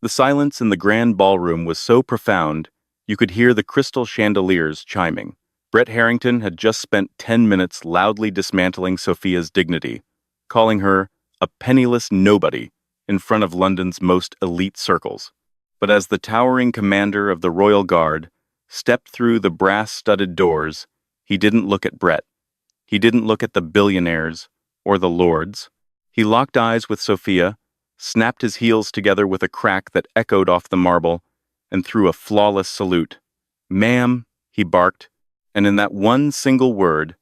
The silence in the grand ballroom was so profound, you could hear the crystal chandeliers chiming. Brett Harrington had just spent 10 minutes loudly dismantling Sophia's dignity, calling her a penniless nobody in front of London's most elite circles. But as the towering commander of the Royal Guard stepped through the brass-studded doors, he didn't look at Brett. He didn't look at the billionaires or the lords. He locked eyes with Sophia, snapped his heels together with a crack that echoed off the marble, and threw a flawless salute. "Ma'am," he barked, and in that one single word,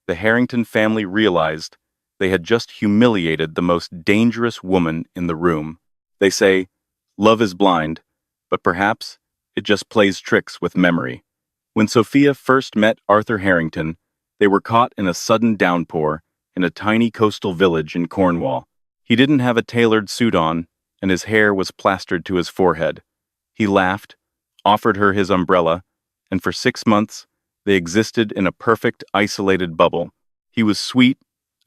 the Harrington family realized they had just humiliated the most dangerous woman in the room. They say, love is blind, but perhaps it just plays tricks with memory. When Sophia first met Arthur Harrington, they were caught in a sudden downpour in a tiny coastal village in Cornwall. He didn't have a tailored suit on, and his hair was plastered to his forehead. He laughed, offered her his umbrella, and for 6 months, they existed in a perfect, isolated bubble. He was sweet,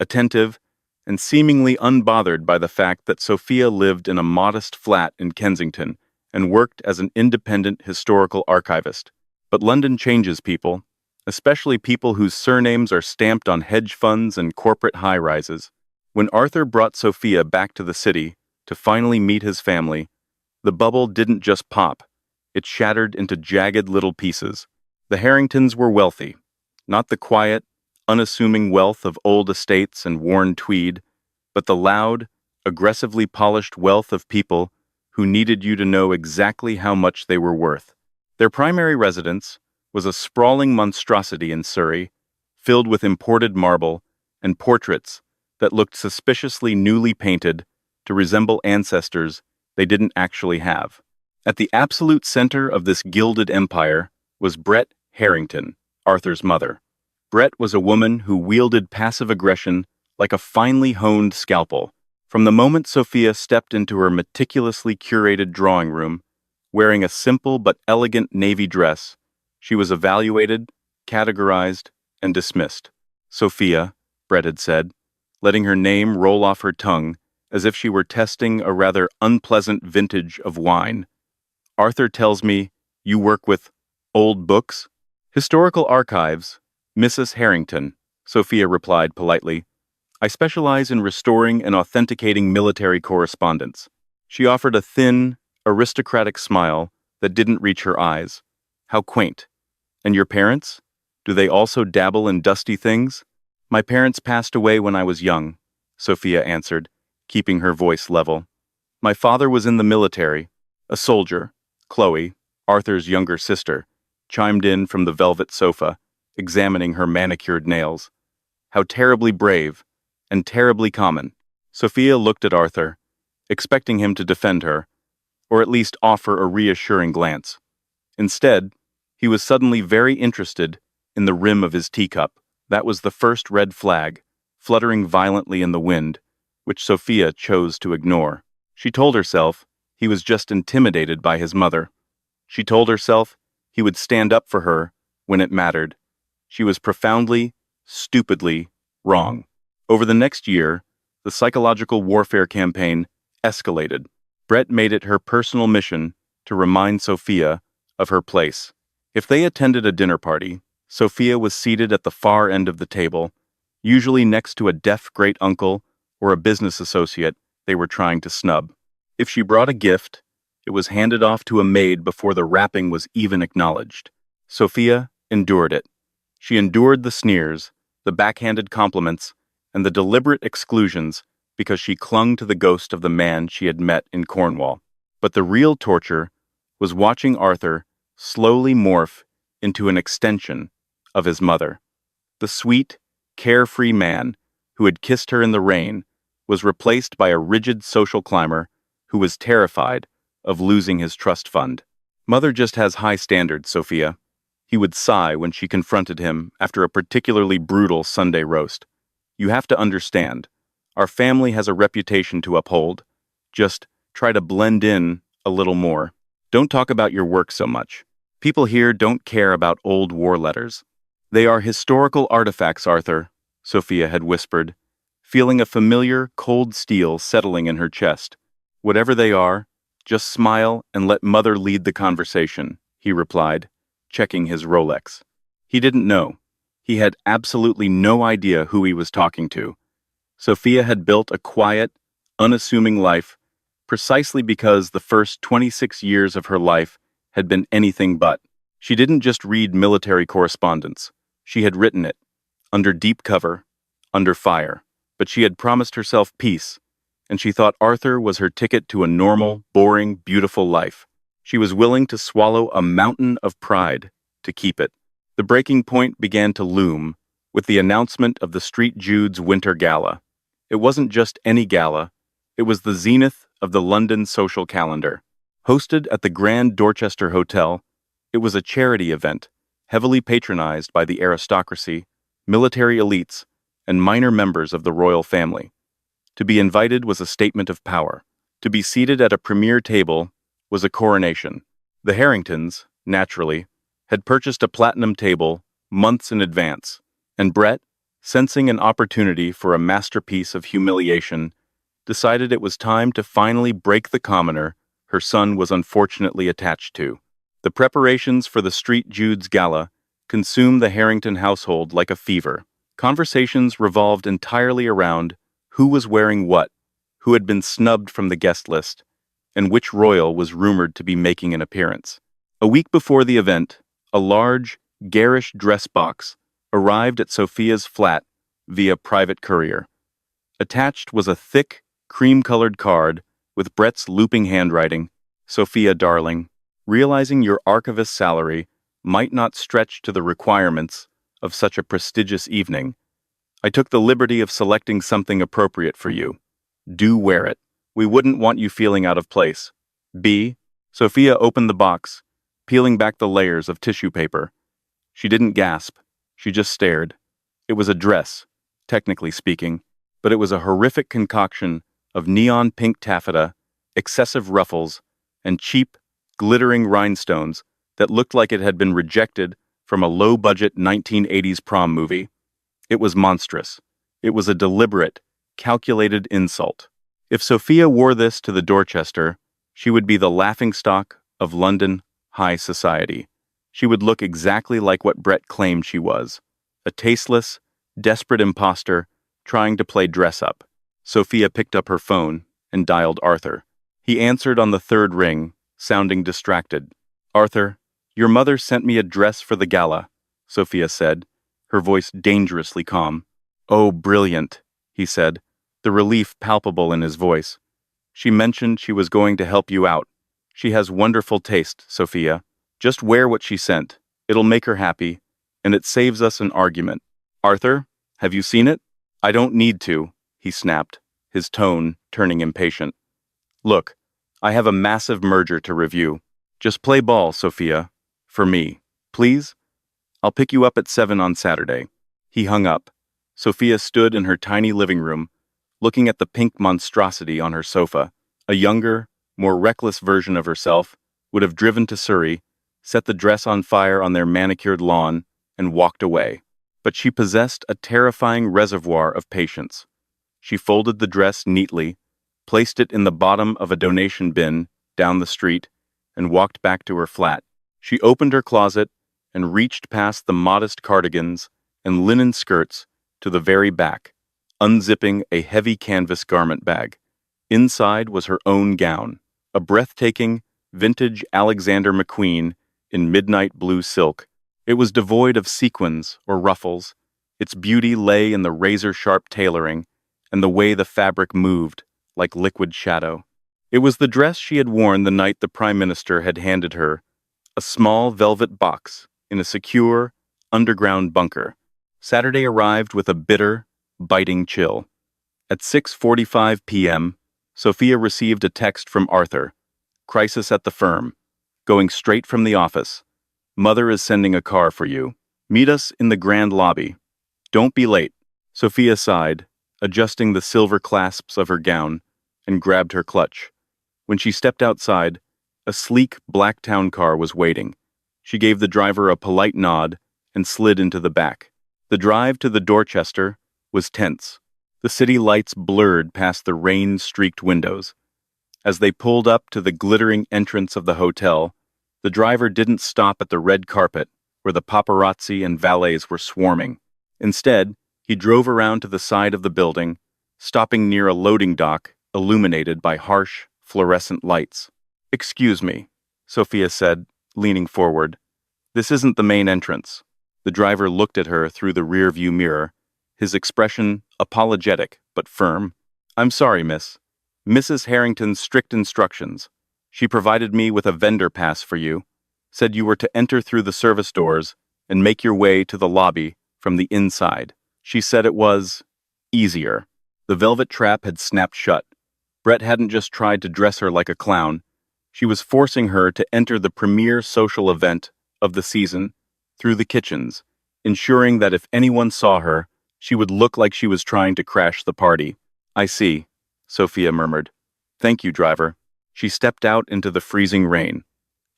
attentive, and seemingly unbothered by the fact that Sophia lived in a modest flat in Kensington and worked as an independent historical archivist. But London changes people, especially people whose surnames are stamped on hedge funds and corporate high-rises. When Arthur brought Sophia back to the city to finally meet his family, the bubble didn't just pop. It shattered into jagged little pieces. The Harringtons were wealthy, not the quiet, unassuming wealth of old estates and worn tweed, but the loud, aggressively polished wealth of people who needed you to know exactly how much they were worth. Their primary residence was a sprawling monstrosity in Surrey, filled with imported marble and portraits that looked suspiciously newly painted to resemble ancestors they didn't actually have. At the absolute center of this gilded empire was Brett Harrington, Arthur's mother. Brett was a woman who wielded passive aggression like a finely honed scalpel. From the moment Sophia stepped into her meticulously curated drawing room, wearing a simple but elegant navy dress, she was evaluated, categorized, and dismissed. "Sophia," Brett had said, letting her name roll off her tongue as if she were testing a rather unpleasant vintage of wine. "Arthur tells me you work with old books?" "Historical archives, Mrs. Harrington," Sophia replied politely. "I specialize in restoring and authenticating military correspondence." She offered a thin, aristocratic smile that didn't reach her eyes. "How quaint. And your parents? Do they also dabble in dusty things?" "My parents passed away when I was young," Sophia answered, keeping her voice level. "My father was in the military, a soldier." Chloe, Arthur's younger sister, chimed in from the velvet sofa, examining her manicured nails. "How terribly brave, and terribly common." Sophia looked at Arthur, expecting him to defend her, or at least offer a reassuring glance. Instead, he was suddenly very interested in the rim of his teacup. That was the first red flag, fluttering violently in the wind, which Sophia chose to ignore. She told herself he was just intimidated by his mother. She told herself he would stand up for her when it mattered. She was profoundly, stupidly wrong. Over the next year, the psychological warfare campaign escalated. Brett made it her personal mission to remind Sophia of her place. If they attended a dinner party, Sophia was seated at the far end of the table, usually next to a deaf great-uncle or a business associate they were trying to snub. If she brought a gift, it was handed off to a maid before the wrapping was even acknowledged. Sophia endured it. She endured the sneers, the backhanded compliments, and the deliberate exclusions because she clung to the ghost of the man she had met in Cornwall. But the real torture was watching Arthur slowly morph into an extension of his mother. The sweet, carefree man who had kissed her in the rain was replaced by a rigid social climber who was terrified of losing his trust fund. "Mother just has high standards, Sophia," he would sigh when she confronted him after a particularly brutal Sunday roast. "You have to understand, our family has a reputation to uphold. Just try to blend in a little more. Don't talk about your work so much. People here don't care about old war letters." "They are historical artifacts, Arthur," Sophia had whispered, feeling a familiar, cold steel settling in her chest. "Whatever they are, Just smile and let Mother lead the conversation, he replied, checking his Rolex. He didn't know. He had absolutely no idea who he was talking to. Sophia had built a quiet, unassuming life precisely because the first 26 years of her life had been anything but. She didn't just read military correspondence. She had written it, under deep cover, under fire. But she had promised herself peace, and she thought Arthur was her ticket to a normal, boring, beautiful life. She was willing to swallow a mountain of pride to keep it. The breaking point began to loom with the announcement of the Street Jude's Winter Gala. It wasn't just any gala, it was the zenith of the London social calendar. Hosted at the Grand Dorchester Hotel, it was a charity event, heavily patronized by the aristocracy, military elites, and minor members of the royal family. To be invited was a statement of power. To be seated at a premier table was a coronation. The Harringtons, naturally, had purchased a platinum table months in advance, and Brett, sensing an opportunity for a masterpiece of humiliation, decided it was time to finally break the commoner her son was unfortunately attached to. The preparations for the Street Jude's Gala consumed the Harrington household like a fever. Conversations revolved entirely around who was wearing what, who had been snubbed from the guest list, and which royal was rumored to be making an appearance. A week before the event, a large, garish dress box arrived at Sophia's flat via private courier. Attached was a thick, cream-colored card with Brett's looping handwriting, "Sophia, darling, realizing your archivist's salary might not stretch to the requirements of such a prestigious evening, I took the liberty of selecting something appropriate for you. Do wear it. We wouldn't want you feeling out of place. B." Sophia opened the box, peeling back the layers of tissue paper. She didn't gasp. She just stared. It was a dress, technically speaking, but it was a horrific concoction of neon pink taffeta, excessive ruffles, and cheap, glittering rhinestones that looked like it had been rejected from a low-budget 1980s prom movie. It was monstrous. It was a deliberate, calculated insult. If Sophia wore this to the Dorchester, she would be the laughingstock of London high society. She would look exactly like what Brett claimed she was, a tasteless, desperate imposter trying to play dress-up. Sophia picked up her phone and dialed Arthur. He answered on the third ring, sounding distracted. "Arthur, your mother sent me a dress for the gala," Sophia said, her voice dangerously calm. "Oh, brilliant," he said, the relief palpable in his voice. "She mentioned she was going to help you out. She has wonderful taste, Sophia. Just wear what she sent. It'll make her happy, and it saves us an argument. Arthur, have you seen it?" "I don't need to," he snapped, his tone turning impatient. "Look, I have a massive merger to review. Just play ball, Sophia. For me. Please? I'll pick you up at 7 on Saturday." He hung up. Sophia stood in her tiny living room, looking at the pink monstrosity on her sofa. A younger, more reckless version of herself would have driven to Surrey, set the dress on fire on their manicured lawn, and walked away. But she possessed a terrifying reservoir of patience. She folded the dress neatly, placed it in the bottom of a donation bin down the street, and walked back to her flat. She opened her closet and reached past the modest cardigans and linen skirts to the very back, unzipping a heavy canvas garment bag. Inside was her own gown, a breathtaking, vintage Alexander McQueen in midnight blue silk. It was devoid of sequins or ruffles. Its beauty lay in the razor-sharp tailoring and the way the fabric moved, like liquid shadow. It was the dress she had worn the night the Prime Minister had handed her a small velvet box in a secure, underground bunker. Saturday arrived with a bitter, biting chill. At 6:45 p.m., Sophia received a text from Arthur. "Crisis at the firm. Going straight from the office. Mother is sending a car for you. Meet us in the grand lobby. Don't be late." Sophia sighed, adjusting the silver clasps of her gown, and grabbed her clutch. When she stepped outside, a sleek black town car was waiting. She gave the driver a polite nod and slid into the back. The drive to the Dorchester was tense. The city lights blurred past the rain-streaked windows. As they pulled up to the glittering entrance of the hotel, the driver didn't stop at the red carpet, where the paparazzi and valets were swarming. Instead, he drove around to the side of the building, stopping near a loading dock illuminated by harsh, fluorescent lights. "Excuse me," Sophia said, leaning forward. "This isn't the main entrance." The driver looked at her through the rear-view mirror, his expression apologetic but firm. "I'm sorry, miss. Mrs. Harrington's strict instructions. She provided me with a vendor pass for you, said you were to enter through the service doors and make your way to the lobby from the inside. She said it was easier." The velvet trap had snapped shut. Brett hadn't just tried to dress her like a clown. She was forcing her to enter the premier social event of the season through the kitchens, ensuring that if anyone saw her, she would look like she was trying to crash the party. "I see," Sophia murmured. "Thank you, driver." She stepped out into the freezing rain.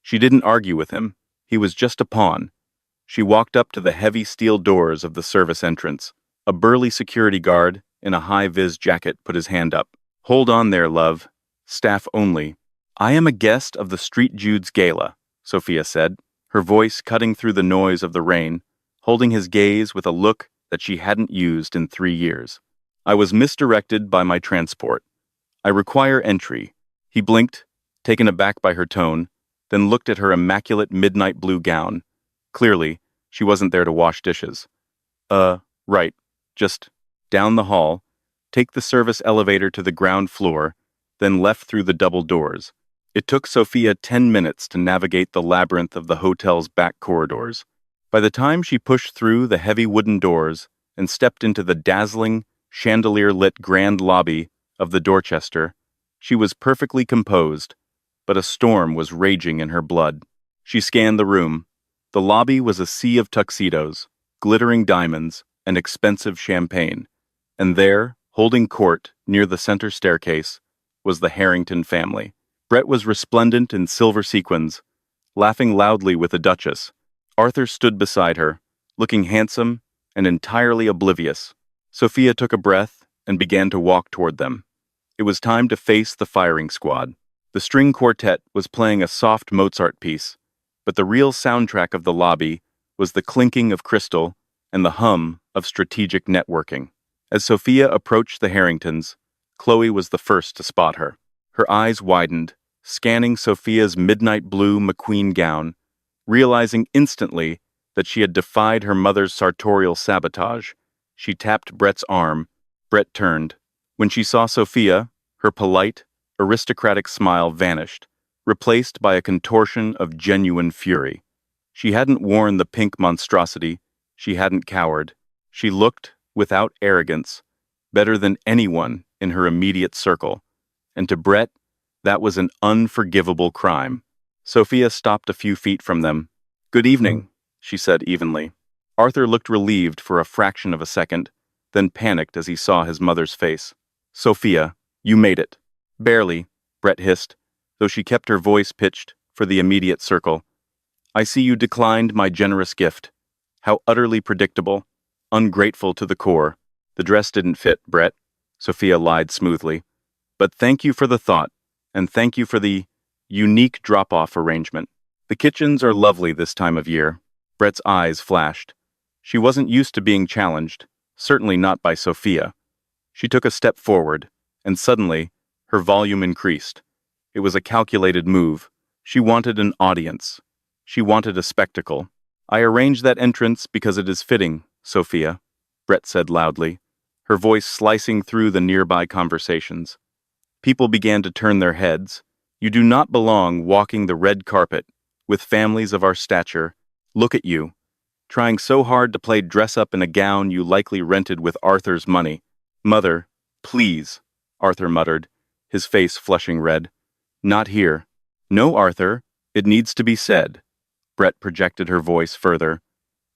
She didn't argue with him. He was just a pawn. She walked up to the heavy steel doors of the service entrance. A burly security guard in a high-vis jacket put his hand up. "Hold on there, love. Staff only." "I am a guest of the Street Jude's Gala," Sophia said, her voice cutting through the noise of the rain, holding his gaze with a look that she hadn't used in 3 years. "I was misdirected by my transport. I require entry." He blinked, taken aback by her tone, then looked at her immaculate midnight blue gown. Clearly, she wasn't there to wash dishes. Right. Just down the hall, take the service elevator to the ground floor, then left through the double doors." It took Sophia 10 minutes to navigate the labyrinth of the hotel's back corridors. By the time she pushed through the heavy wooden doors and stepped into the dazzling, chandelier-lit grand lobby of the Dorchester, she was perfectly composed, but a storm was raging in her blood. She scanned the room. The lobby was a sea of tuxedos, glittering diamonds, and expensive champagne. And there, holding court near the center staircase, was the Harrington family. Brett was resplendent in silver sequins, laughing loudly with the Duchess. Arthur stood beside her, looking handsome and entirely oblivious. Sophia took a breath and began to walk toward them. It was time to face the firing squad. The string quartet was playing a soft Mozart piece, but the real soundtrack of the lobby was the clinking of crystal and the hum of strategic networking. As Sophia approached the Harringtons, Chloe was the first to spot her. Her eyes widened, scanning Sophia's midnight blue McQueen gown, realizing instantly that she had defied her mother's sartorial sabotage. She tapped Brett's arm. Brett turned. When she saw Sophia, her polite, aristocratic smile vanished, replaced by a contortion of genuine fury. She hadn't worn the pink monstrosity. She hadn't cowered. She looked, without arrogance, better than anyone in her immediate circle. And to Brett, that was an unforgivable crime. Sophia stopped a few feet from them. "Good evening," she said evenly. Arthur looked relieved for a fraction of a second, then panicked as he saw his mother's face. "Sophia, you made it." "Barely," Brett hissed, though she kept her voice pitched for the immediate circle. "I see you declined my generous gift. How utterly predictable, ungrateful to the core." "The dress didn't fit, Brett," Sophia lied smoothly. "But thank you for the thought, and thank you for the unique drop-off arrangement. The kitchens are lovely this time of year." Brett's eyes flashed. She wasn't used to being challenged, certainly not by Sophia. She took a step forward, and suddenly, her volume increased. It was a calculated move. She wanted an audience. She wanted a spectacle. "I arranged that entrance because it is fitting, Sophia," Brett said loudly, her voice slicing through the nearby conversations. People began to turn their heads. "You do not belong walking the red carpet with families of our stature. Look at you, trying so hard to play dress-up in a gown you likely rented with Arthur's money." "Mother, please," Arthur muttered, his face flushing red. "Not here." "No, Arthur, it needs to be said." Brett projected her voice further.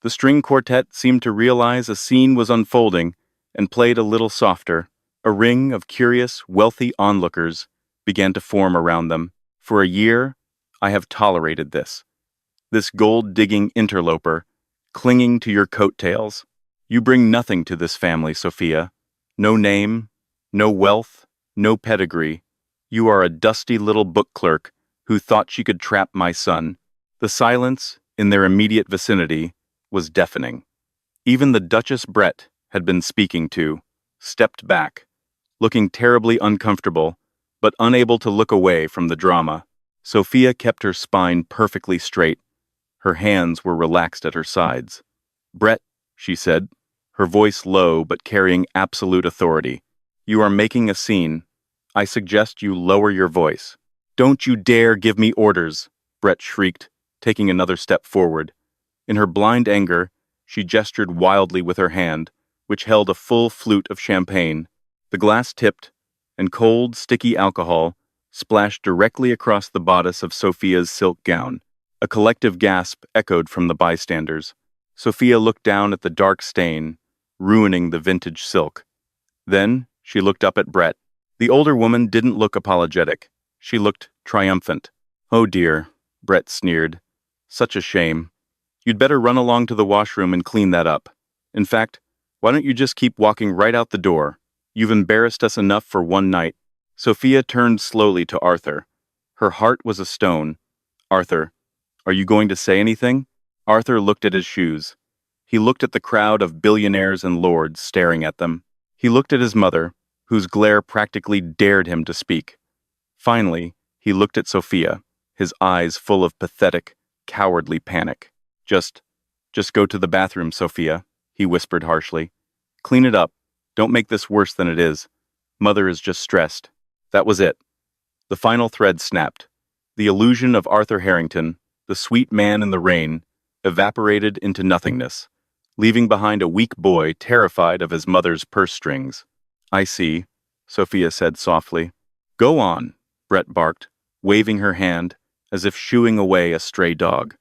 The string quartet seemed to realize a scene was unfolding and played a little softer. A ring of curious, wealthy onlookers began to form around them. "For a year, I have tolerated this. This gold-digging interloper, clinging to your coattails. You bring nothing to this family, Sophia. No name, no wealth, no pedigree. You are a dusty little book clerk who thought she could trap my son." The silence, in their immediate vicinity, was deafening. Even the Duchess Brett had been speaking to stepped back, looking terribly uncomfortable, but unable to look away from the drama. Sophia kept her spine perfectly straight. Her hands were relaxed at her sides. "Brett," she said, her voice low but carrying absolute authority, "you are making a scene. I suggest you lower your voice." "Don't you dare give me orders," Brett shrieked, taking another step forward. In her blind anger, she gestured wildly with her hand, which held a full flute of champagne. The glass tipped, and cold, sticky alcohol splashed directly across the bodice of Sophia's silk gown. A collective gasp echoed from the bystanders. Sophia looked down at the dark stain, ruining the vintage silk. Then she looked up at Brett. The older woman didn't look apologetic. She looked triumphant. "Oh dear," Brett sneered. "Such a shame. You'd better run along to the washroom and clean that up. In fact, why don't you just keep walking right out the door? You've embarrassed us enough for one night." Sophia turned slowly to Arthur. Her heart was a stone. "Arthur, are you going to say anything?" Arthur looked at his shoes. He looked at the crowd of billionaires and lords staring at them. He looked at his mother, whose glare practically dared him to speak. Finally, he looked at Sophia, his eyes full of pathetic, cowardly panic. Just go to the bathroom, Sophia," he whispered harshly. "Clean it up. Don't make this worse than it is. Mother is just stressed." That was it. The final thread snapped. The illusion of Arthur Harrington, the sweet man in the rain, evaporated into nothingness, leaving behind a weak boy terrified of his mother's purse strings. "I see," Sophia said softly. "Go on," Brett barked, waving her hand as if shooing away a stray dog.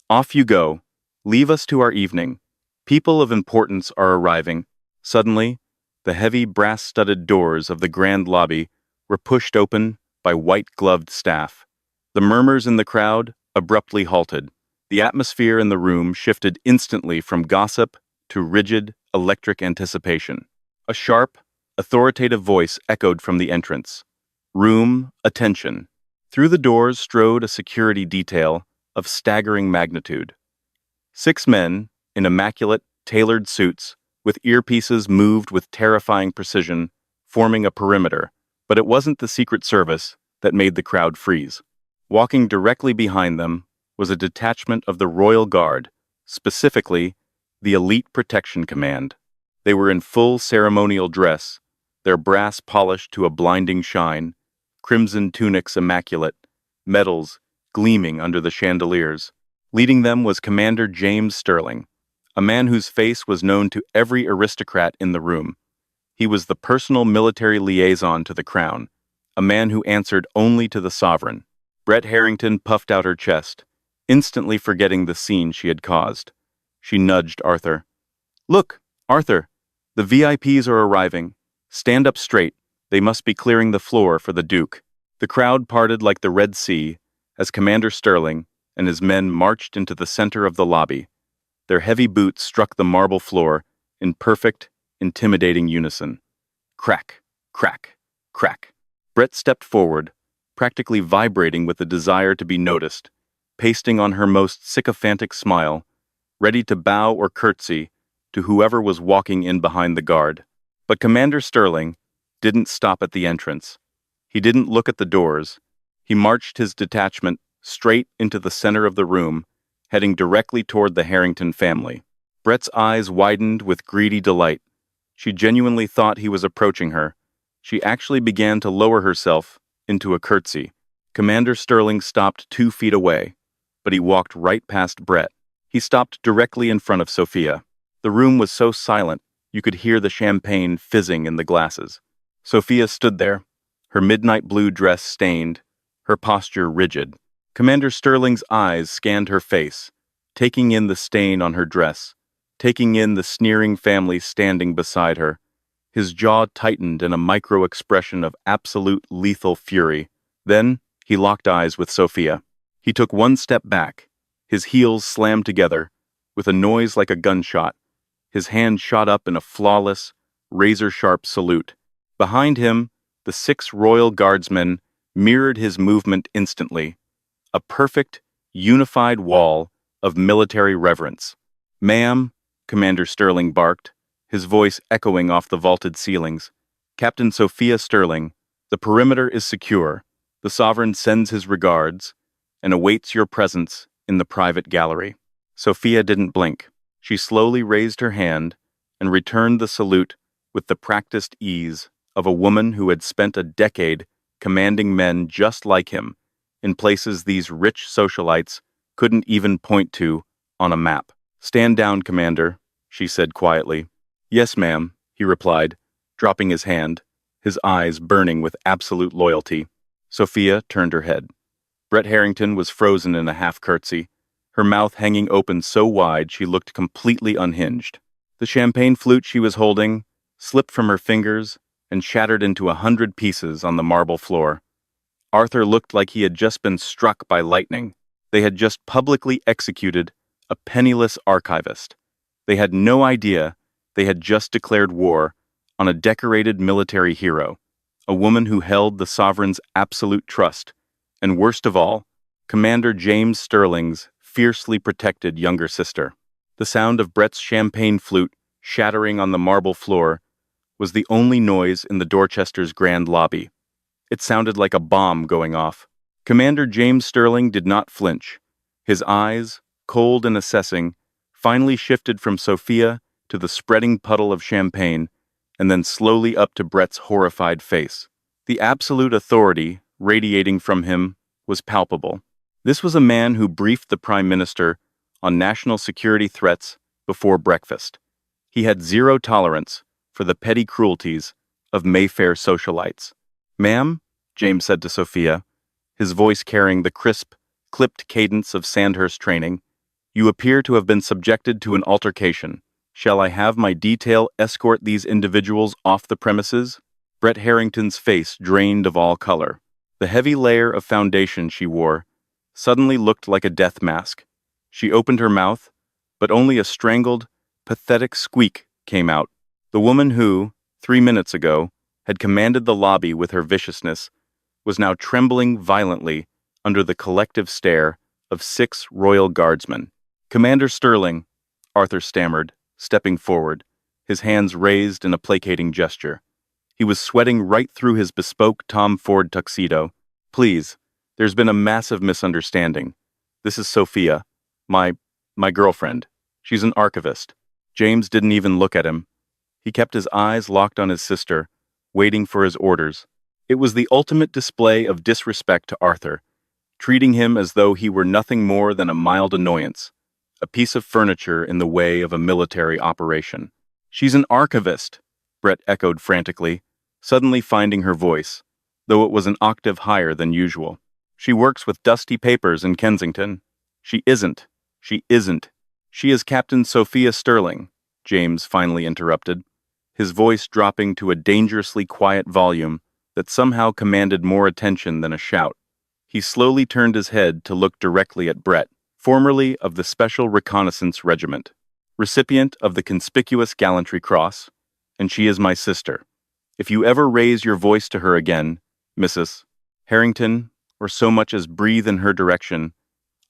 "Off you go. Leave us to our evening. People of importance are arriving." Suddenly, the heavy brass-studded doors of the grand lobby were pushed open by white-gloved staff. The murmurs in the crowd abruptly halted. The atmosphere in the room shifted instantly from gossip to rigid, electric anticipation. A sharp, authoritative voice echoed from the entrance. "Room, attention." Through the doors strode a security detail of staggering magnitude. 6 men, in immaculate, tailored suits, with earpieces moved with terrifying precision, forming a perimeter, but it wasn't the Secret Service that made the crowd freeze. Walking directly behind them was a detachment of the Royal Guard, specifically the Elite Protection Command. They were in full ceremonial dress, their brass polished to a blinding shine, crimson tunics immaculate, medals gleaming under the chandeliers. Leading them was Commander James Sterling, a man whose face was known to every aristocrat in the room. He was the personal military liaison to the crown, a man who answered only to the sovereign. Brett Harrington puffed out her chest, instantly forgetting the scene she had caused. She nudged Arthur. "Look, Arthur, the VIPs are arriving. Stand up straight. They must be clearing the floor for the Duke." The crowd parted like the Red Sea as Commander Sterling and his men marched into the center of the lobby. Their heavy boots struck the marble floor in perfect, intimidating unison. Crack, crack, crack. Brett stepped forward, practically vibrating with the desire to be noticed, pasting on her most sycophantic smile, ready to bow or curtsy to whoever was walking in behind the guard. But Commander Sterling didn't stop at the entrance. He didn't look at the doors. He marched his detachment straight into the center of the room, heading directly toward the Harrington family. Brett's eyes widened with greedy delight. She genuinely thought he was approaching her. She actually began to lower herself into a curtsy. Commander Sterling stopped 2 feet away, but he walked right past Brett. He stopped directly in front of Sophia. The room was so silent, you could hear the champagne fizzing in the glasses. Sophia stood there, her midnight blue dress stained, her posture rigid. Commander Sterling's eyes scanned her face, taking in the stain on her dress, taking in the sneering family standing beside her. His jaw tightened in a micro-expression of absolute lethal fury. Then, he locked eyes with Sophia. He took 1 step back, his heels slammed together, with a noise like a gunshot. His hand shot up in a flawless, razor-sharp salute. Behind him, the The 6 royal guardsmen mirrored his movement instantly, a perfect, unified wall of military reverence. "Ma'am," Commander Sterling barked, his voice echoing off the vaulted ceilings. "Captain Sophia Sterling, the perimeter is secure. The sovereign sends his regards and awaits your presence in the private gallery." Sophia didn't blink. She slowly raised her hand and returned the salute with the practiced ease of a woman who had spent a decade commanding men just like him in places these rich socialites couldn't even point to on a map. "Stand down, Commander," she said quietly. "Yes, ma'am," he replied, dropping his hand, his eyes burning with absolute loyalty. Sophia turned her head. Brett Harrington was frozen in a half-curtsy, her mouth hanging open so wide she looked completely unhinged. The champagne flute she was holding slipped from her fingers and shattered into 100 pieces on the marble floor. Arthur looked like he had just been struck by lightning. They had just publicly executed a penniless archivist. They had no idea they had just declared war on a decorated military hero, a woman who held the sovereign's absolute trust, and worst of all, Commander James Sterling's fiercely protected younger sister. The sound of Brett's champagne flute shattering on the marble floor was the only noise in the Dorchester's grand lobby. It sounded like a bomb going off. Commander James Sterling did not flinch. His eyes, cold and assessing, finally shifted from Sophia to the spreading puddle of champagne, and then slowly up to Brett's horrified face. The absolute authority radiating from him was palpable. This was a man who briefed the Prime Minister on national security threats before breakfast. He had zero tolerance for the petty cruelties of Mayfair socialites. "Ma'am," James said to Sophia, his voice carrying the crisp, clipped cadence of Sandhurst training, "you appear to have been subjected to an altercation. Shall I have my detail escort these individuals off the premises?" Brett Harrington's face drained of all color. The heavy layer of foundation she wore suddenly looked like a death mask. She opened her mouth, but only a strangled, pathetic squeak came out. The woman who, 3 minutes ago, had commanded the lobby with her viciousness was now trembling violently under the collective stare of 6 royal guardsmen. "Commander Sterling," Arthur stammered, stepping forward, his hands raised in a placating gesture. He was sweating right through his bespoke Tom Ford tuxedo. "Please, there's been a massive misunderstanding. This is Sophia, my girlfriend. She's an archivist." James didn't even look at him. He kept his eyes locked on his sister, waiting for his orders. It was the ultimate display of disrespect to Arthur, treating him as though he were nothing more than a mild annoyance, a piece of furniture in the way of a military operation. "She's an archivist," Brett echoed frantically, suddenly finding her voice, though it was an octave higher than usual. "She works with dusty papers in Kensington." She isn't. "She is Captain Sophia Sterling," James finally interrupted, his voice dropping to a dangerously quiet volume that somehow commanded more attention than a shout. He slowly turned his head to look directly at Brett, formerly of the Special Reconnaissance Regiment, recipient of the Conspicuous Gallantry Cross, and she is my sister. If you ever raise your voice to her again, Mrs. Harrington, or so much as breathe in her direction,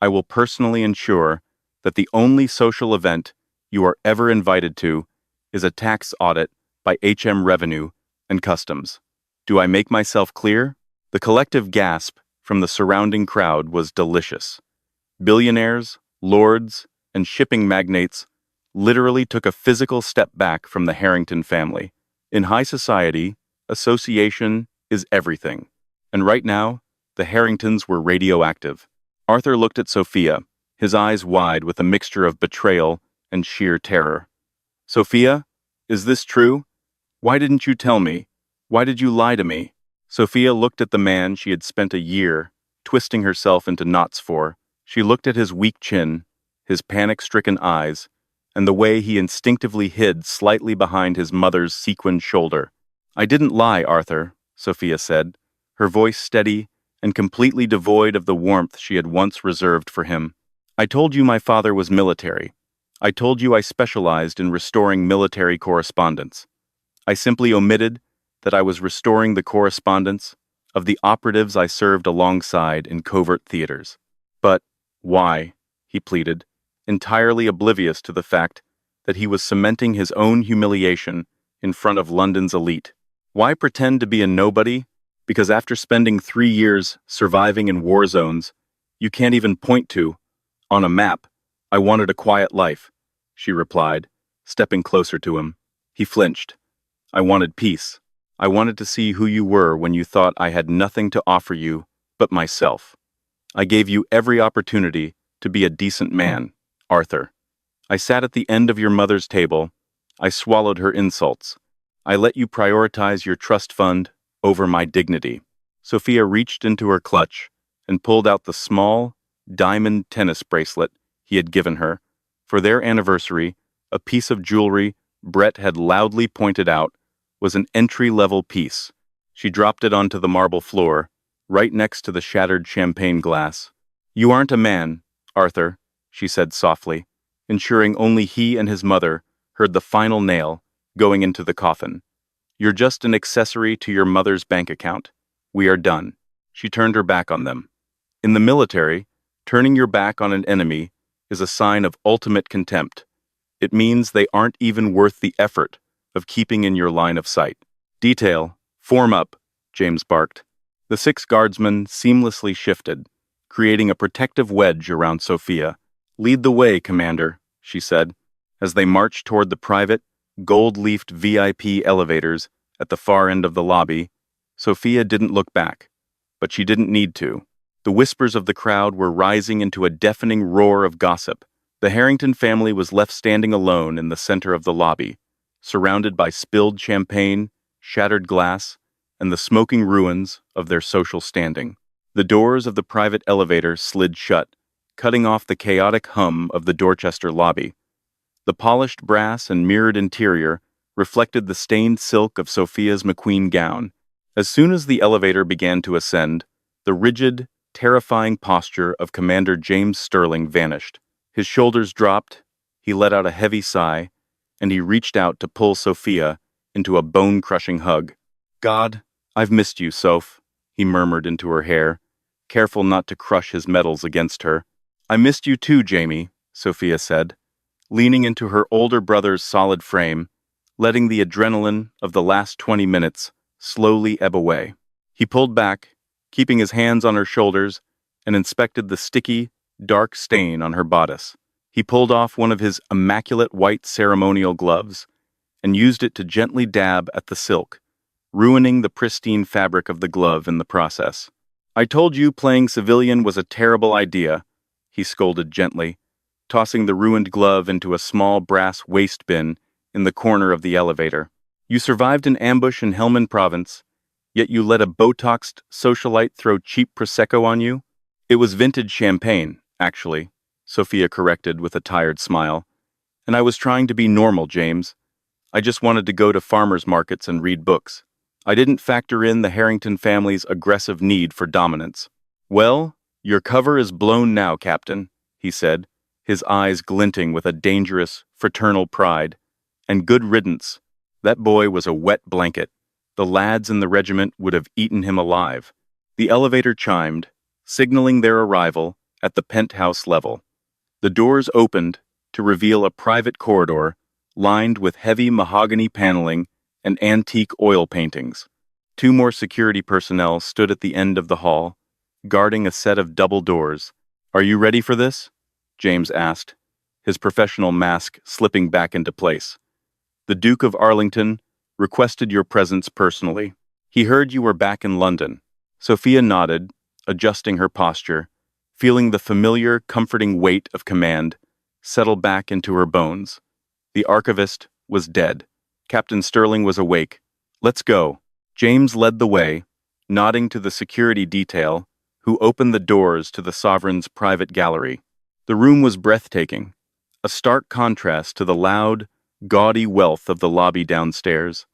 I will personally ensure that the only social event you are ever invited to is a tax audit by HM Revenue and Customs. Do I make myself clear?" The collective gasp from the surrounding crowd was delicious. Billionaires, lords, and shipping magnates literally took a physical step back from the Harrington family. In high society, association is everything. And right now, the Harringtons were radioactive. Arthur looked at Sophia, his eyes wide with a mixture of betrayal and sheer terror. "Sophia, is this true? Why didn't you tell me? Why did you lie to me?" Sophia looked at the man she had spent a year twisting herself into knots for. She looked at his weak chin, his panic-stricken eyes, and the way he instinctively hid slightly behind his mother's sequined shoulder. "I didn't lie, Arthur," Sophia said, her voice steady and completely devoid of the warmth she had once reserved for him. "I told you my father was military. I told you I specialized in restoring military correspondence. I simply omitted that I was restoring the correspondence of the operatives I served alongside in covert theaters. But why, he pleaded, entirely oblivious to the fact that he was cementing his own humiliation in front of London's elite. Why pretend to be a nobody? Because after spending 3 years surviving in war zones, you can't even point to, on a map, I wanted a quiet life, she replied, stepping closer to him. He flinched. I wanted peace. I wanted to see who you were when you thought I had nothing to offer you but myself. I gave you every opportunity to be a decent man, Arthur. I sat at the end of your mother's table. I swallowed her insults. I let you prioritize your trust fund over my dignity. Sophia reached into her clutch and pulled out the small, diamond tennis bracelet he had given her. For their anniversary, a piece of jewelry Brett had loudly pointed out was an entry-level piece. She dropped it onto the marble floor, right next to the shattered champagne glass. You aren't a man, Arthur, she said softly, ensuring only he and his mother heard the final nail going into the coffin. You're just an accessory to your mother's bank account. We are done. She turned her back on them. In the military, turning your back on an enemy is a sign of ultimate contempt. It means they aren't even worth the effort of keeping in your line of sight. Detail, form up, James barked. The 6 guardsmen seamlessly shifted, creating a protective wedge around Sophia. Lead the way, Commander, she said, as they marched toward the private, gold-leafed VIP elevators at the far end of the lobby. Sophia didn't look back, but she didn't need to. The whispers of the crowd were rising into a deafening roar of gossip. The Harrington family was left standing alone in the center of the lobby, surrounded by spilled champagne, shattered glass, and the smoking ruins of their social standing. The doors of the private elevator slid shut, cutting off the chaotic hum of the Dorchester lobby. The polished brass and mirrored interior reflected the stained silk of Sophia's McQueen gown. As soon as the elevator began to ascend, the rigid, terrifying posture of Commander James Sterling vanished. His shoulders dropped, he let out a heavy sigh, and he reached out to pull Sophia into a bone-crushing hug. God, I've missed you, Soph, he murmured into her hair, careful not to crush his metals against her. I missed you too, Jamie, Sophia said, leaning into her older brother's solid frame, letting the adrenaline of the last 20 minutes slowly ebb away. He pulled back, keeping his hands on her shoulders, and inspected the sticky, dark stain on her bodice. He pulled off one of his immaculate white ceremonial gloves and used it to gently dab at the silk, ruining the pristine fabric of the glove in the process. I told you playing civilian was a terrible idea, he scolded gently, tossing the ruined glove into a small brass waste bin in the corner of the elevator. You survived an ambush in Helmand Province, yet you let a Botoxed socialite throw cheap Prosecco on you? It was vintage champagne, actually, Sophia corrected with a tired smile. And I was trying to be normal, James. I just wanted to go to farmers' markets and read books. I didn't factor in the Harrington family's aggressive need for dominance. Well, your cover is blown now, Captain, he said, his eyes glinting with a dangerous, fraternal pride. And good riddance. That boy was a wet blanket. The lads in the regiment would have eaten him alive. The elevator chimed, signaling their arrival at the penthouse level. The doors opened to reveal a private corridor lined with heavy mahogany paneling and antique oil paintings. 2 more security personnel stood at the end of the hall, guarding a set of double doors. Are you ready for this? James asked, his professional mask slipping back into place. The Duke of Arlington requested your presence personally. He heard you were back in London. Sophia nodded, adjusting her posture, feeling the familiar, comforting weight of command settle back into her bones. The archivist was dead. Captain Sterling was awake. Let's go. James led the way, nodding to the security detail, who opened the doors to the sovereign's private gallery. The room was breathtaking, a stark contrast to the loud, gaudy wealth of the lobby downstairs.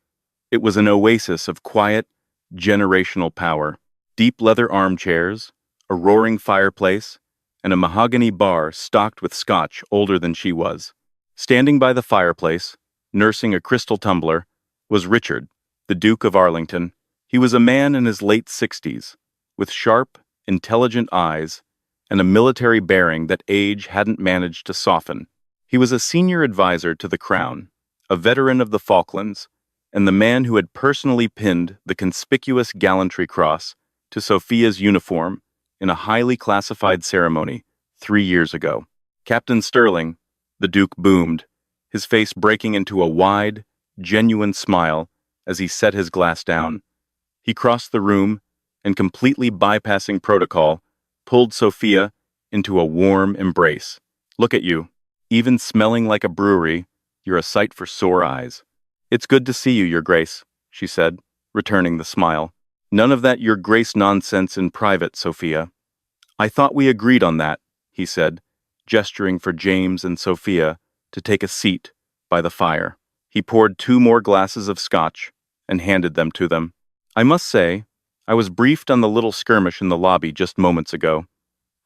It was an oasis of quiet, generational power. Deep leather armchairs, a roaring fireplace, and a mahogany bar stocked with scotch older than she was. Standing by the fireplace, nursing a crystal tumbler, was Richard, the Duke of Arlington. He was a man in his late 60s, with sharp, intelligent eyes and a military bearing that age hadn't managed to soften. He was a senior advisor to the Crown, a veteran of the Falklands, and the man who had personally pinned the conspicuous gallantry cross to Sophia's uniform in a highly classified ceremony 3 years ago. Captain Sterling, the Duke boomed, his face breaking into a wide, genuine smile as he set his glass down. He crossed the room and, completely bypassing protocol, pulled Sophia into a warm embrace. Look at you. Even smelling like a brewery, you're a sight for sore eyes. It's good to see you, Your Grace, she said, returning the smile. None of that Your Grace nonsense in private, Sophia. I thought we agreed on that, he said, gesturing for James and Sophia to take a seat by the fire. He poured 2 more glasses of scotch and handed them to them. I must say, I was briefed on the little skirmish in the lobby just moments ago.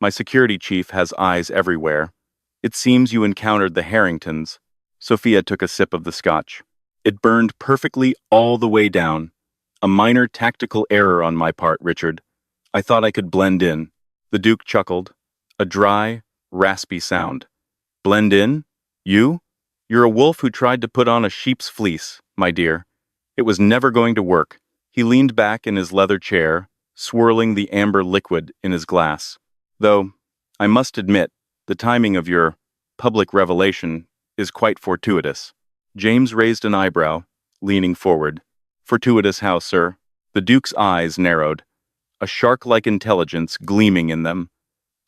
My security chief has eyes everywhere. It seems you encountered the Harringtons. Sophia took a sip of the scotch. It burned perfectly all the way down. A minor tactical error on my part, Richard. I thought I could blend in. The Duke chuckled. A dry, raspy sound. Blend in? You? You're a wolf who tried to put on a sheep's fleece, my dear. It was never going to work. He leaned back in his leather chair, swirling the amber liquid in his glass. Though, I must admit, the timing of your public revelation is quite fortuitous. James raised an eyebrow, leaning forward. Fortuitous how, sir? The Duke's eyes narrowed, a shark-like intelligence gleaming in them.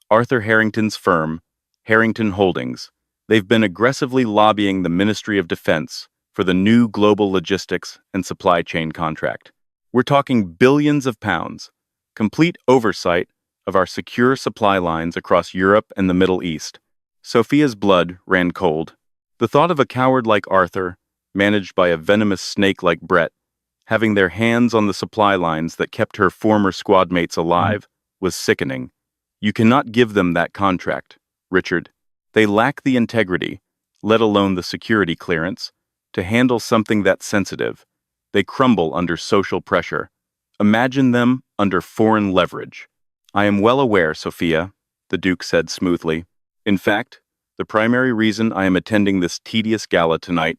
Arthur Harrington's firm, Harrington Holdings. They've been aggressively lobbying the Ministry of Defense for the new global logistics and supply chain contract. We're talking billions of pounds, complete oversight of our secure supply lines across Europe and the Middle East. Sophia's blood ran cold. The thought of a coward like Arthur, managed by a venomous snake like Brett, having their hands on the supply lines that kept her former squad mates alive, was sickening. You cannot give them that contract, Richard. They lack the integrity, let alone the security clearance, to handle something that sensitive. They crumble under social pressure. Imagine them under foreign leverage. I am well aware, Sophia, the Duke said smoothly. In fact, the primary reason I am attending this tedious gala tonight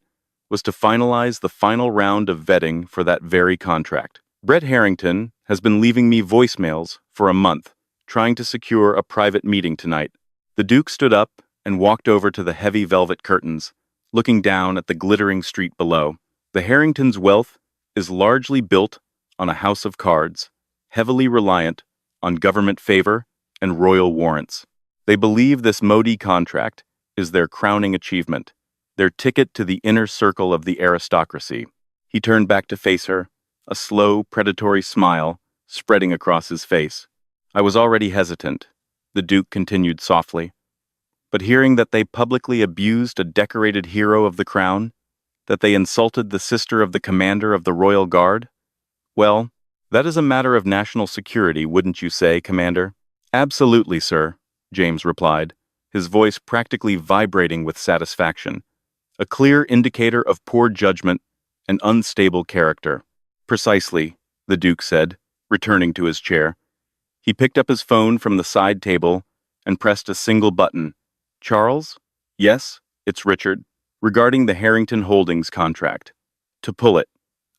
was to finalize the final round of vetting for that very contract. Brett Harrington has been leaving me voicemails for a month, trying to secure a private meeting tonight. The Duke stood up and walked over to the heavy velvet curtains, looking down at the glittering street below. The Harringtons' wealth is largely built on a house of cards, heavily reliant on government favor and royal warrants. They believe this Modi contract is their crowning achievement, their ticket to the inner circle of the aristocracy. He turned back to face her, a slow, predatory smile spreading across his face. I was already hesitant, the Duke continued softly. But hearing that they publicly abused a decorated hero of the crown, that they insulted the sister of the commander of the Royal Guard, well, that is a matter of national security, wouldn't you say, Commander? Absolutely, sir, James replied, his voice practically vibrating with satisfaction, a clear indicator of poor judgment and unstable character. Precisely, the Duke said, returning to his chair. He picked up his phone from the side table and pressed a single button. Charles? Yes, it's Richard. Regarding the Harrington Holdings contract. To pull it.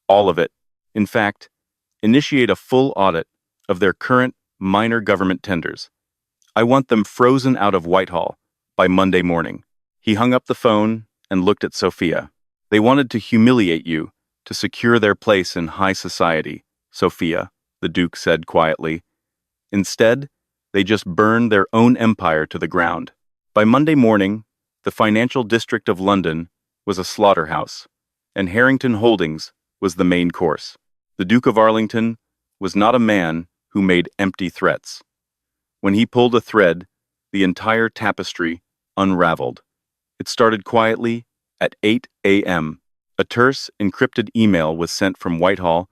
All of it. In fact, initiate a full audit of their current minor government tenders. I want them frozen out of Whitehall by Monday morning. He hung up the phone and looked at Sophia. They wanted to humiliate you to secure their place in high society, Sophia, the Duke said quietly. Instead, they just burned their own empire to the ground. By Monday morning, the financial district of London was a slaughterhouse, and Harrington Holdings was the main course. The Duke of Arlington was not a man who made empty threats. When he pulled a thread, the entire tapestry unraveled. It started quietly at 8 a.m. A terse, encrypted email was sent from Whitehall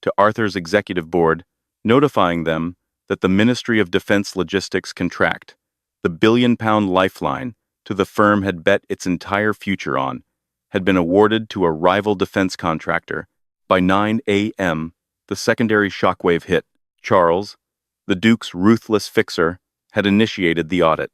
to Arthur's executive board, notifying them that the Ministry of Defense Logistics contract, the billion-pound lifeline to the firm had bet its entire future on, had been awarded to a rival defense contractor, By 9 a.m., the secondary shockwave hit. Charles, the Duke's ruthless fixer, had initiated the audit.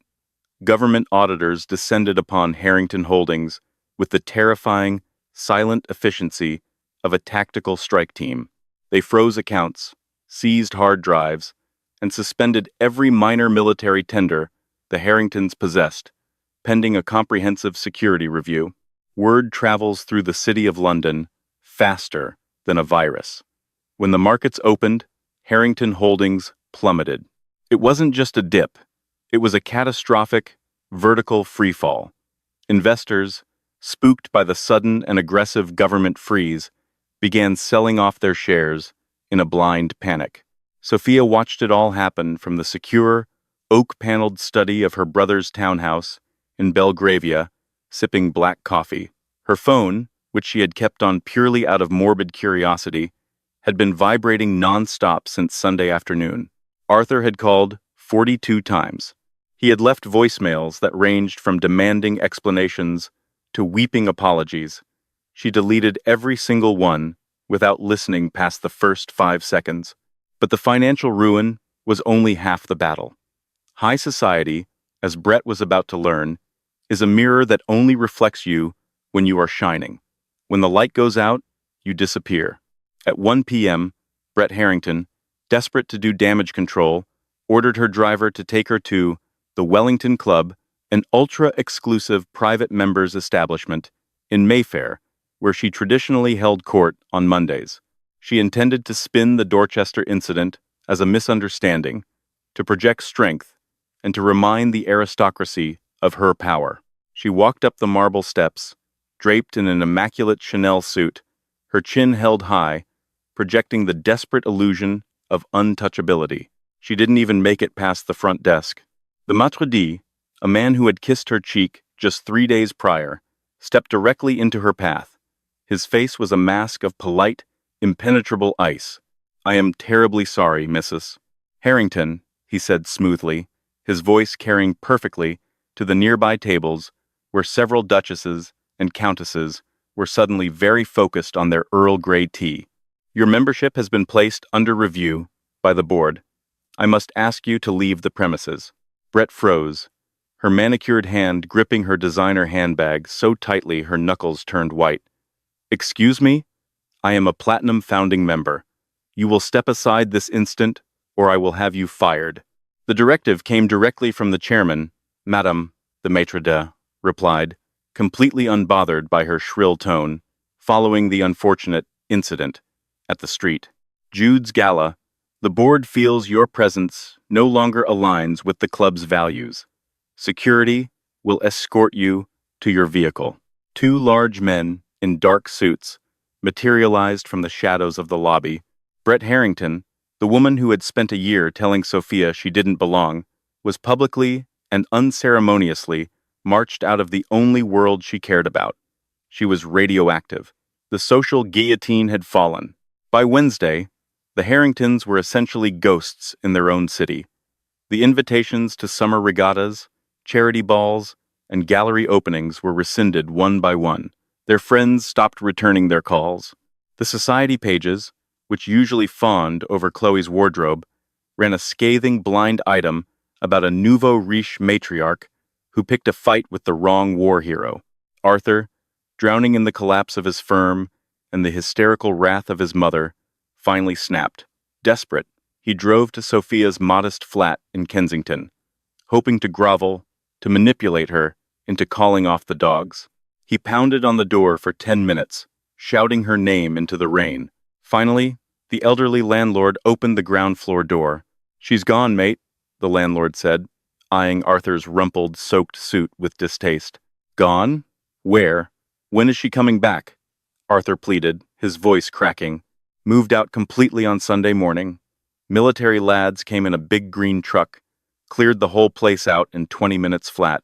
Government auditors descended upon Harrington Holdings with the terrifying, silent efficiency of a tactical strike team. They froze accounts, seized hard drives, and suspended every minor military tender the Harringtons possessed, pending a comprehensive security review. Word travels through the City of London faster than a virus. When the markets opened, Harrington Holdings plummeted. It wasn't just a dip. It was a catastrophic, vertical freefall. Investors, spooked by the sudden and aggressive government freeze, began selling off their shares in a blind panic. Sophia watched it all happen from the secure, oak-paneled study of her brother's townhouse in Belgravia, sipping black coffee. Her phone, which she had kept on purely out of morbid curiosity, had been vibrating non-stop since Sunday afternoon. Arthur had called 42 times. He had left voicemails that ranged from demanding explanations to weeping apologies. She deleted every single one without listening past the first 5 seconds. But the financial ruin was only half the battle. High society, as Brett was about to learn, is a mirror that only reflects you when you are shining. When the light goes out, you disappear. At 1 p.m., Brett Harrington, desperate to do damage control, ordered her driver to take her to the Wellington Club, an ultra-exclusive private members establishment in Mayfair, where she traditionally held court on Mondays. She intended to spin the Dorchester incident as a misunderstanding, to project strength, and to remind the aristocracy of her power. She walked up the marble steps, draped in an immaculate Chanel suit, her chin held high, projecting the desperate illusion of untouchability. She didn't even make it past the front desk. The maitre d', a man who had kissed her cheek just 3 days prior, stepped directly into her path. His face was a mask of polite, impenetrable ice. "I am terribly sorry, Mrs. Harrington," he said smoothly, his voice carrying perfectly to the nearby tables where several duchesses and countesses were suddenly very focused on their Earl Grey tea. "Your membership has been placed under review by the board. I must ask you to leave the premises." Brett froze, her manicured hand gripping her designer handbag so tightly her knuckles turned white. "Excuse me? I am a Platinum founding member. You will step aside this instant, or I will have you fired." The directive came directly from the chairman. "Madame," the maitre d' replied, completely unbothered by her shrill tone, following the unfortunate incident at the street. "Jude's Gala, the board feels your presence no longer aligns with the club's values. Security will escort you to your vehicle." 2 large men in dark suits materialized from the shadows of the lobby. Brett Harrington, the woman who had spent a year telling Sophia she didn't belong, was publicly and unceremoniously marched out of the only world she cared about. She was radioactive. The social guillotine had fallen. By Wednesday, the Harringtons were essentially ghosts in their own city. The invitations to summer regattas, charity balls, and gallery openings were rescinded one by one. Their friends stopped returning their calls. The society pages, which usually fawned over Chloe's wardrobe, ran a scathing blind item about a nouveau riche matriarch who picked a fight with the wrong war hero. Arthur, drowning in the collapse of his firm and the hysterical wrath of his mother, finally snapped. Desperate, he drove to Sophia's modest flat in Kensington, hoping to grovel, to manipulate her into calling off the dogs. He pounded on the door for 10 minutes, shouting her name into the rain. Finally, the elderly landlord opened the ground floor door. "She's gone, mate," the landlord said, eyeing Arthur's rumpled, soaked suit with distaste. "Gone? Where? When is she coming back?" Arthur pleaded, his voice cracking. "Moved out completely on Sunday morning. Military lads came in a big green truck, cleared the whole place out in 20 minutes flat,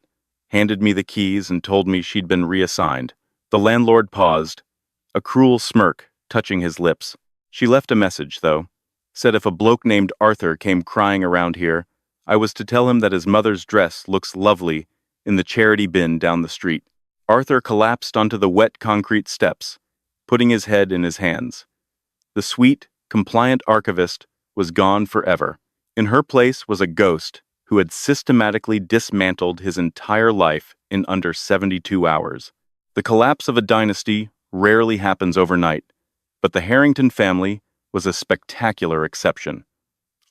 handed me the keys and told me she'd been reassigned." The landlord paused, a cruel smirk touching his lips. "She left a message, though. Said if a bloke named Arthur came crying around here, I was to tell him that his mother's dress looks lovely in the charity bin down the street." Arthur collapsed onto the wet concrete steps, putting his head in his hands. The sweet, compliant archivist was gone forever. In her place was a ghost who had systematically dismantled his entire life in under 72 hours. The collapse of a dynasty rarely happens overnight, but the Harrington family was a spectacular exception.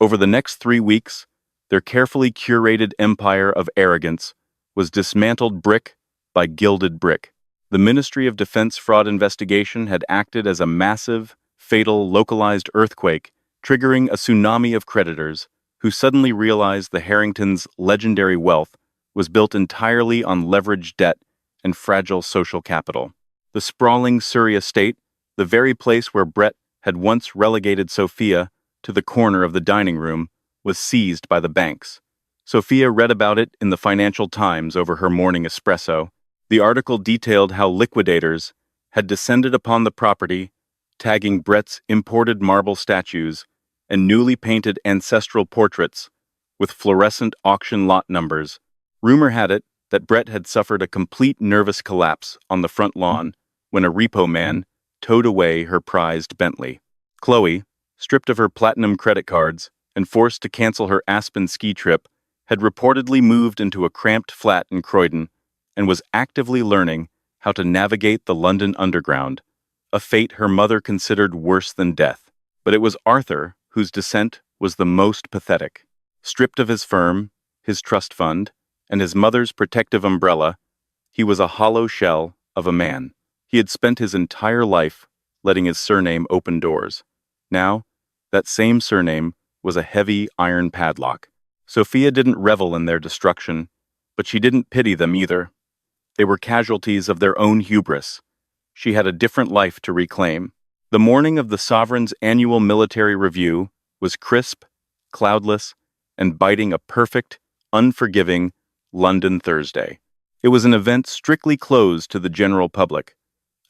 Over the next 3 weeks, their carefully curated empire of arrogance was dismantled brick by gilded brick. The Ministry of Defense fraud investigation had acted as a massive, fatal, localized earthquake, triggering a tsunami of creditors who suddenly realized the Harringtons' legendary wealth was built entirely on leveraged debt and fragile social capital. The sprawling Surrey estate, the very place where Brett had once relegated Sophia to the corner of the dining room, was seized by the banks. Sophia read about it in the Financial Times over her morning espresso. The article detailed how liquidators had descended upon the property, tagging Brett's imported marble statues and newly painted ancestral portraits with fluorescent auction lot numbers. Rumor had it that Brett had suffered a complete nervous collapse on the front lawn when a repo man towed away her prized Bentley. Chloe, stripped of her platinum credit cards and forced to cancel her Aspen ski trip, had reportedly moved into a cramped flat in Croydon and was actively learning how to navigate the London Underground, a fate her mother considered worse than death. But it was Arthur whose descent was the most pathetic. Stripped of his firm, his trust fund, and his mother's protective umbrella, he was a hollow shell of a man. He had spent his entire life letting his surname open doors. Now, that same surname was a heavy iron padlock. Sophia didn't revel in their destruction, but she didn't pity them either. They were casualties of their own hubris. She had a different life to reclaim. The morning of the Sovereign's annual military review was crisp, cloudless, and biting a perfect, unforgiving London Thursday. It was an event strictly closed to the general public,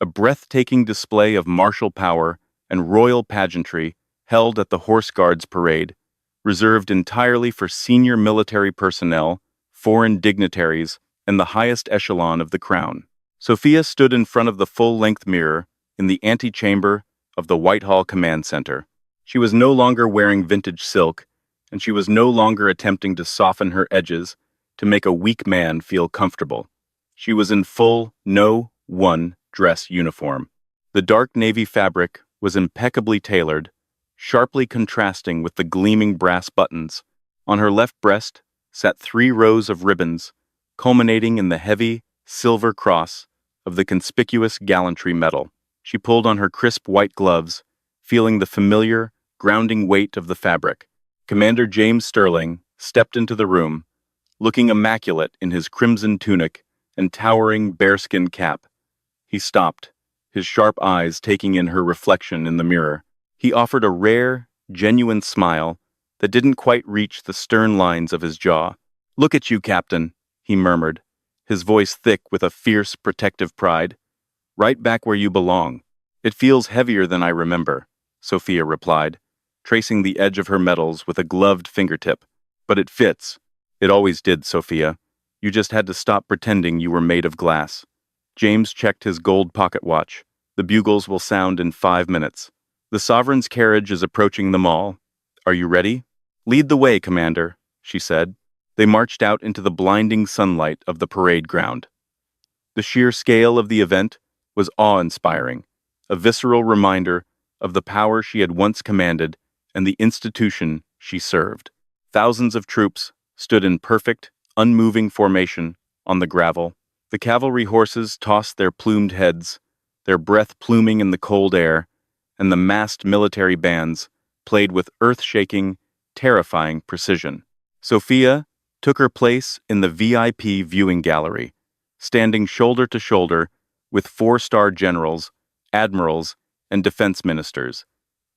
a breathtaking display of martial power and royal pageantry held at the Horse Guards Parade, reserved entirely for senior military personnel, foreign dignitaries, and the highest echelon of the crown. Sophia stood in front of the full-length mirror in the antechamber of the Whitehall Command Center. She was no longer wearing vintage silk, and she was no longer attempting to soften her edges to make a weak man feel comfortable. She was in full No. 1 dress uniform. The dark navy fabric was impeccably tailored, sharply contrasting with the gleaming brass buttons. On her left breast sat 3 rows of ribbons, culminating in the heavy, silver cross of the conspicuous gallantry medal. She pulled on her crisp white gloves, feeling the familiar, grounding weight of the fabric. Commander James Sterling stepped into the room, looking immaculate in his crimson tunic and towering bearskin cap. He stopped, his sharp eyes taking in her reflection in the mirror. He offered a rare, genuine smile that didn't quite reach the stern lines of his jaw. "Look at you, Captain," he murmured, his voice thick with a fierce, protective pride. "Right back where you belong." "It feels heavier than I remember," Sophia replied, tracing the edge of her medals with a gloved fingertip. "But it fits." "It always did, Sophia. You just had to stop pretending you were made of glass." James checked his gold pocket watch. "The bugles will sound in 5 minutes. The Sovereign's carriage is approaching the mall. Are you ready?" "Lead the way, Commander," she said. They marched out into the blinding sunlight of the parade ground. The sheer scale of the event was awe-inspiring, a visceral reminder of the power she had once commanded and the institution she served. Thousands of troops stood in perfect, unmoving formation on the gravel. The cavalry horses tossed their plumed heads, their breath pluming in the cold air, and the massed military bands played with earth-shaking, terrifying precision. Sophia took her place in the VIP viewing gallery, standing shoulder to shoulder with 4-star generals, admirals, and defense ministers.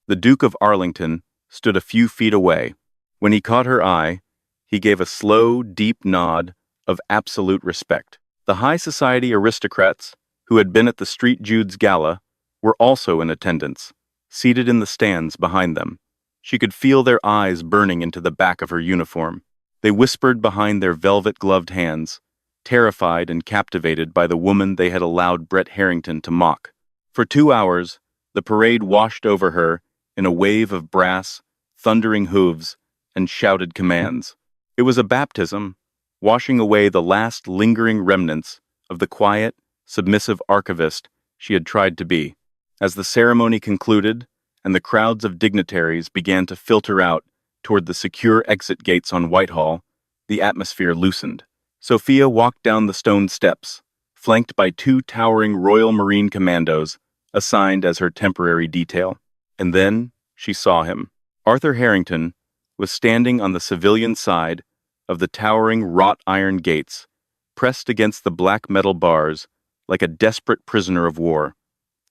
The Duke of Arlington stood a few feet away. When he caught her eye, he gave a slow, deep nod of absolute respect. The high society aristocrats, who had been at the St. Jude's Gala, were also in attendance, seated in the stands behind them. She could feel their eyes burning into the back of her uniform. They whispered behind their velvet-gloved hands, terrified and captivated by the woman they had allowed Brett Harrington to mock. For 2 hours, The parade washed over her in a wave of brass, thundering hooves, and shouted commands. It was a baptism, washing away the last lingering remnants of the quiet, submissive archivist she had tried to be. As the ceremony concluded, and the crowds of dignitaries began to filter out toward the secure exit gates on Whitehall, the atmosphere loosened. Sophia walked down the stone steps, flanked by two towering Royal Marine commandos assigned as her temporary detail. And then she saw him. Arthur Harrington was standing on the civilian side of the towering wrought iron gates, pressed against the black metal bars like a desperate prisoner of war.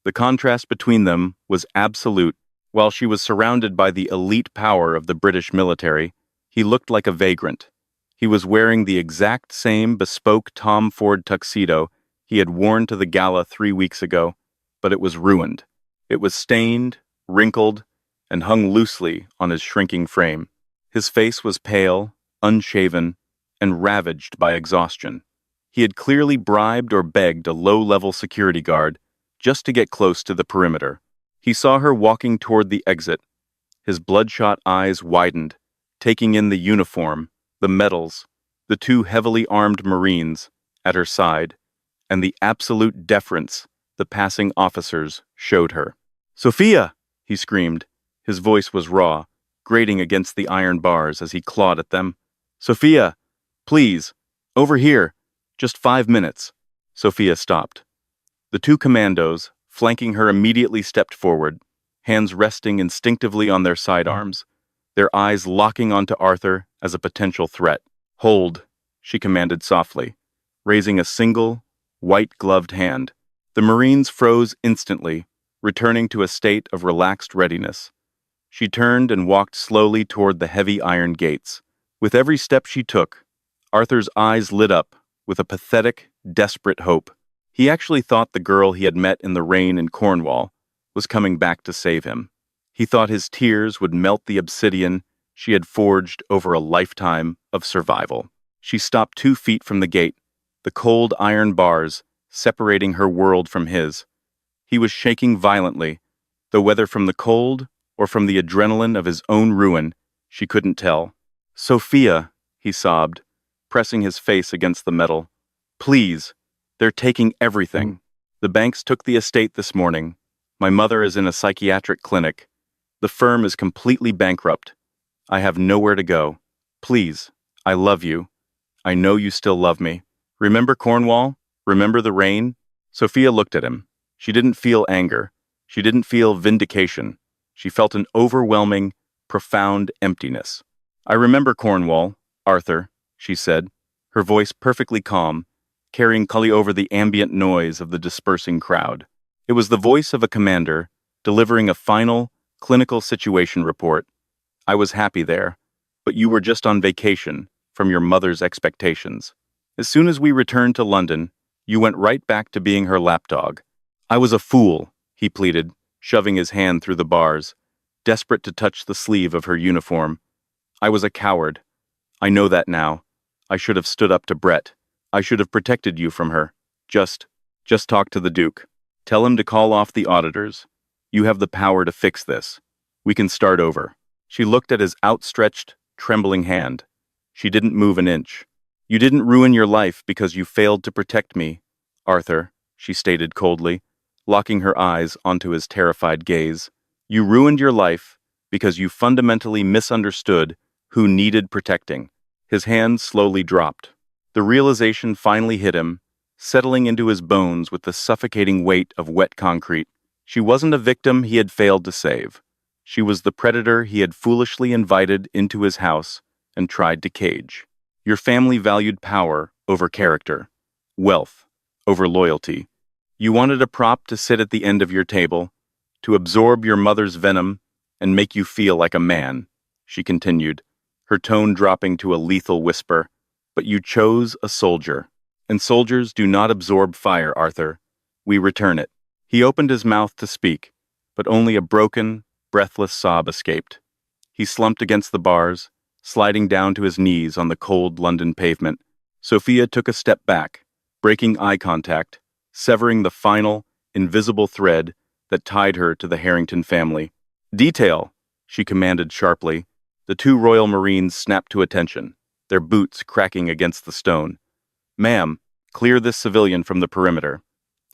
The contrast between them was absolute. While she was surrounded by the elite power of the British military, he looked like a vagrant. He was wearing the exact same bespoke Tom Ford tuxedo he had worn to the gala 3 weeks ago, but it was ruined. It was stained, wrinkled, and hung loosely on his shrinking frame. His face was pale, unshaven, and ravaged by exhaustion. He had clearly bribed or begged a low-level security guard just to get close to the perimeter. He saw her walking toward the exit. His bloodshot eyes widened, taking in the uniform, the medals, the two heavily armed Marines at her side, and the absolute deference the passing officers showed her. "Sophia!" he screamed. His voice was raw, grating against the iron bars as he clawed at them. "Sophia! Please! Over here! Just 5 minutes!" Sophia stopped. The two commandos, flanking her, immediately stepped forward, hands resting instinctively on their sidearms, their eyes locking onto Arthur as a potential threat. "Hold," she commanded softly, raising a single, white-gloved hand. The Marines froze instantly, returning to a state of relaxed readiness. She turned and walked slowly toward the heavy iron gates. With every step she took, Arthur's eyes lit up with a pathetic, desperate hope. He actually thought the girl he had met in the rain in Cornwall was coming back to save him. He thought his tears would melt the obsidian she had forged over a lifetime of survival. She stopped 2 feet from the gate, the cold iron bars separating her world from his. He was shaking violently, though whether from the cold or from the adrenaline of his own ruin, she couldn't tell. "Sophia," he sobbed, pressing his face against the metal. "Please, they're taking everything. The banks took the estate this morning. My mother is in a psychiatric clinic. The firm is completely bankrupt. I have nowhere to go. Please, I love you. I know you still love me. Remember Cornwall? Remember the rain?" Sophia looked at him. She didn't feel anger. She didn't feel vindication. She felt an overwhelming, profound emptiness. "I remember Cornwall, Arthur," she said, her voice perfectly calm, carrying Cully over the ambient noise of the dispersing crowd. It was the voice of a commander, delivering a final, clinical situation report. "I was happy there, but you were just on vacation from your mother's expectations. As soon as we returned to London, you went right back to being her lapdog. I was a fool," he pleaded, shoving his hand through the bars, desperate to touch the sleeve of her uniform. "I was a coward. I know that now. I should have stood up to Brett. I should have protected you from her. Just talk to the Duke. Tell him to call off the auditors. You have the power to fix this. We can start over." She looked at his outstretched, trembling hand. She didn't move an inch. "You didn't ruin your life because you failed to protect me, Arthur," she stated coldly, locking her eyes onto his terrified gaze. "You ruined your life because you fundamentally misunderstood who needed protecting." His hand slowly dropped. The realization finally hit him, settling into his bones with the suffocating weight of wet concrete. She wasn't a victim he had failed to save. She was the predator he had foolishly invited into his house and tried to cage. Your family valued power over character, wealth over loyalty. You wanted a prop to sit at the end of your table, to absorb your mother's venom and make you feel like a man, she continued, her tone dropping to a lethal whisper. "But you chose a soldier. And soldiers do not absorb fire, Arthur. We return it." He opened his mouth to speak, but only a broken, breathless sob escaped. He slumped against the bars, sliding down to his knees on the cold London pavement. Sophia took a step back, breaking eye contact, severing the final, invisible thread that tied her to the Harrington family. Detail, she commanded sharply. The two Royal Marines snapped to attention, their boots cracking against the stone. Ma'am, clear this civilian from the perimeter.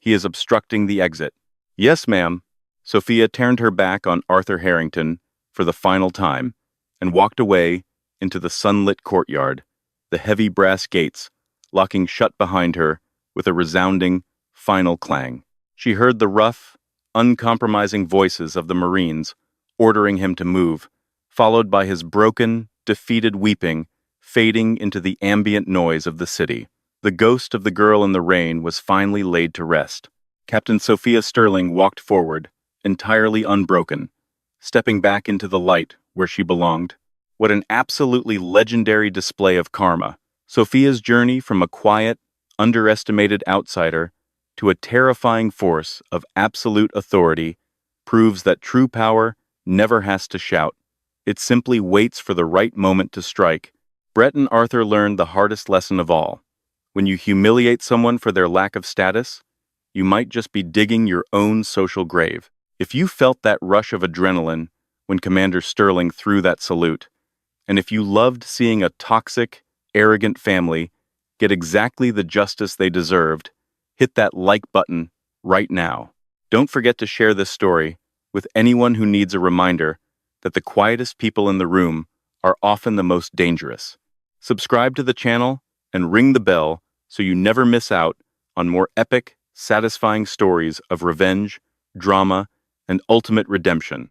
He is obstructing the exit. Yes, ma'am. Sophia turned her back on Arthur Harrington for the final time and walked away into the sunlit courtyard, the heavy brass gates locking shut behind her with a resounding, final clang. She heard the rough, uncompromising voices of the Marines ordering him to move, followed by his broken, defeated weeping fading into the ambient noise of the city. The ghost of the girl in the rain was finally laid to rest. Captain Sophia Sterling walked forward, entirely unbroken, stepping back into the light where she belonged. What an absolutely legendary display of karma. Sophia's journey from a quiet, underestimated outsider to a terrifying force of absolute authority proves that true power never has to shout. It simply waits for the right moment to strike. Brett and Arthur learned the hardest lesson of all. When you humiliate someone for their lack of status, you might just be digging your own social grave. If you felt that rush of adrenaline when Commander Sterling threw that salute, and if you loved seeing a toxic, arrogant family get exactly the justice they deserved, hit that like button right now. Don't forget to share this story with anyone who needs a reminder that the quietest people in the room are often the most dangerous. Subscribe to the channel and ring the bell so you never miss out on more epic, satisfying stories of revenge, drama, and ultimate redemption.